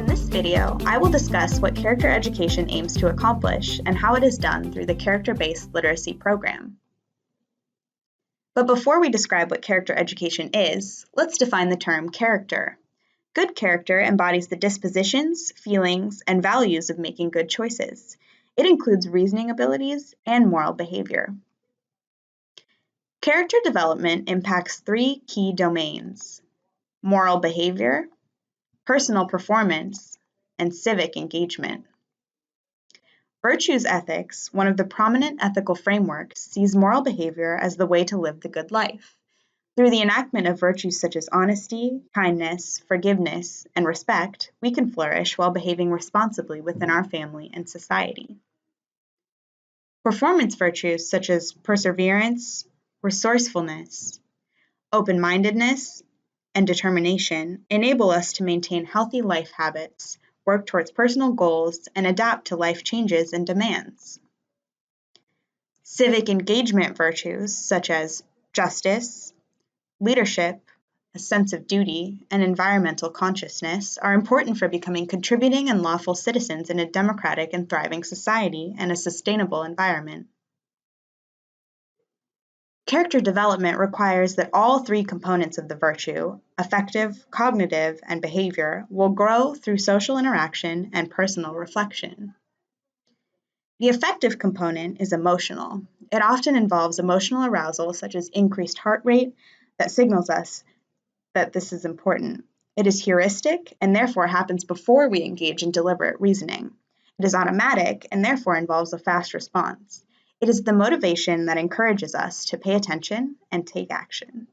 In this video, I will discuss what character education aims to accomplish and how it is done through the character-based literacy program. But before we describe what character education is, let's define the term character. Good character embodies the dispositions, feelings, and values of making good choices. It includes reasoning abilities and moral behavior. Character development impacts three key domains: moral behavior, personal performance, and civic engagement. Virtues ethics, one of the prominent ethical frameworks, sees moral behavior as the way to live the good life. Through the enactment of virtues such as honesty, kindness, forgiveness, and respect, we can flourish while behaving responsibly within our family and society. Performance virtues such as perseverance, resourcefulness, open-mindedness, and determination enable us to maintain healthy life habits, work towards personal goals, and adapt to life changes and demands. Civic engagement virtues such as justice, leadership, a sense of duty, and environmental consciousness are important for becoming contributing and lawful citizens in a democratic and thriving society and a sustainable environment. Character development requires that all three components of the virtue, affective, cognitive, and behavior, will grow through social interaction and personal reflection. The affective component is emotional. It often involves emotional arousal, such as increased heart rate, that signals us that this is important. It is heuristic and therefore happens before we engage in deliberate reasoning. It is automatic and therefore involves a fast response. It is the motivation that encourages us to pay attention and take action.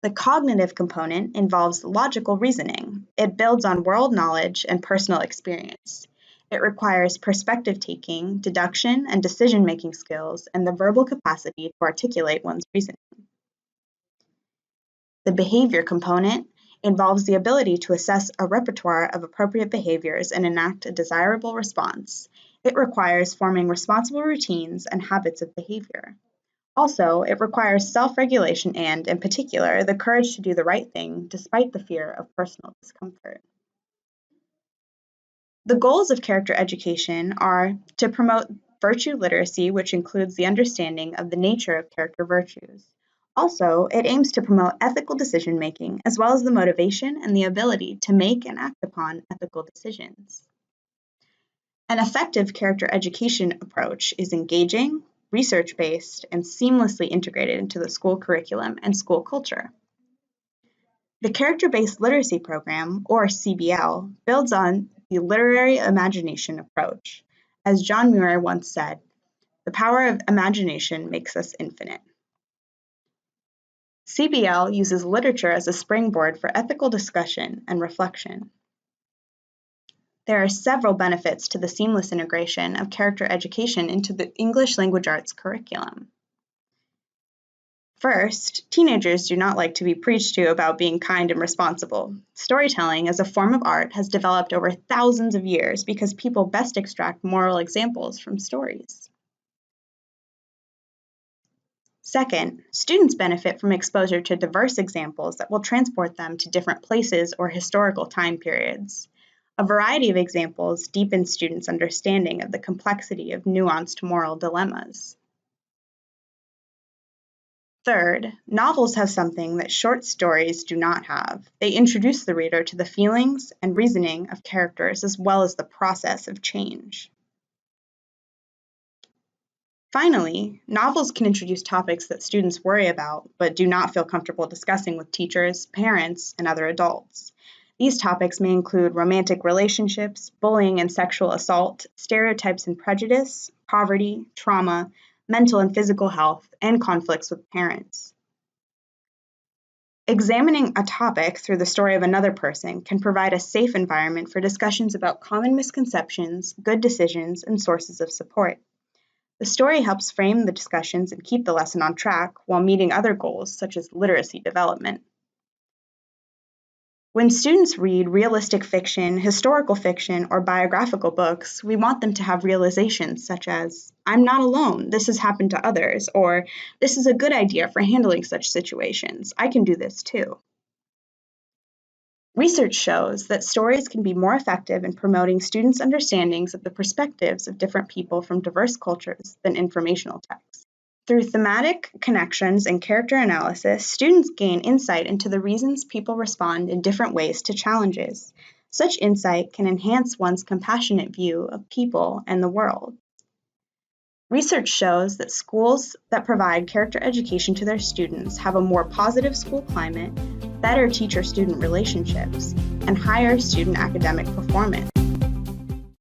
The cognitive component involves logical reasoning. It builds on world knowledge and personal experience. It requires perspective taking, deduction, and decision-making skills, and the verbal capacity to articulate one's reasoning. The behavior component involves the ability to assess a repertoire of appropriate behaviors and enact a desirable response. It requires forming responsible routines and habits of behavior. Also, it requires self-regulation and, in particular, the courage to do the right thing despite the fear of personal discomfort. The goals of character education are to promote virtue literacy, which includes the understanding of the nature of character virtues. Also, it aims to promote ethical decision-making, as well as the motivation and the ability to make and act upon ethical decisions. An effective character education approach is engaging, research-based, and seamlessly integrated into the school curriculum and school culture. The Character-Based Literacy Program, or CBL, builds on the literary imagination approach. As John Muir once said, "The power of imagination makes us infinite." CBL uses literature as a springboard for ethical discussion and reflection. There are several benefits to the seamless integration of character education into the English language arts curriculum. First, teenagers do not like to be preached to about being kind and responsible. Storytelling as a form of art has developed over thousands of years because people best extract moral examples from stories. Second, students benefit from exposure to diverse examples that will transport them to different places or historical time periods. A variety of examples deepens students' understanding of the complexity of nuanced moral dilemmas. Third, novels have something that short stories do not have. They introduce the reader to the feelings and reasoning of characters as well as the process of change. Finally, novels can introduce topics that students worry about but do not feel comfortable discussing with teachers, parents, and other adults. These topics may include romantic relationships, bullying and sexual assault, stereotypes and prejudice, poverty, trauma, mental and physical health, and conflicts with parents. Examining a topic through the story of another person can provide a safe environment for discussions about common misconceptions, good decisions, and sources of support. The story helps frame the discussions and keep the lesson on track while meeting other goals such as literacy development. When students read realistic fiction, historical fiction, or biographical books, we want them to have realizations such as, "I'm not alone, this has happened to others," or "This is a good idea for handling such situations, I can do this too." Research shows that stories can be more effective in promoting students' understandings of the perspectives of different people from diverse cultures than informational texts. Through thematic connections and character analysis, students gain insight into the reasons people respond in different ways to challenges. Such insight can enhance one's compassionate view of people and the world. Research shows that schools that provide character education to their students have a more positive school climate, better teacher-student relationships, and higher student academic performance.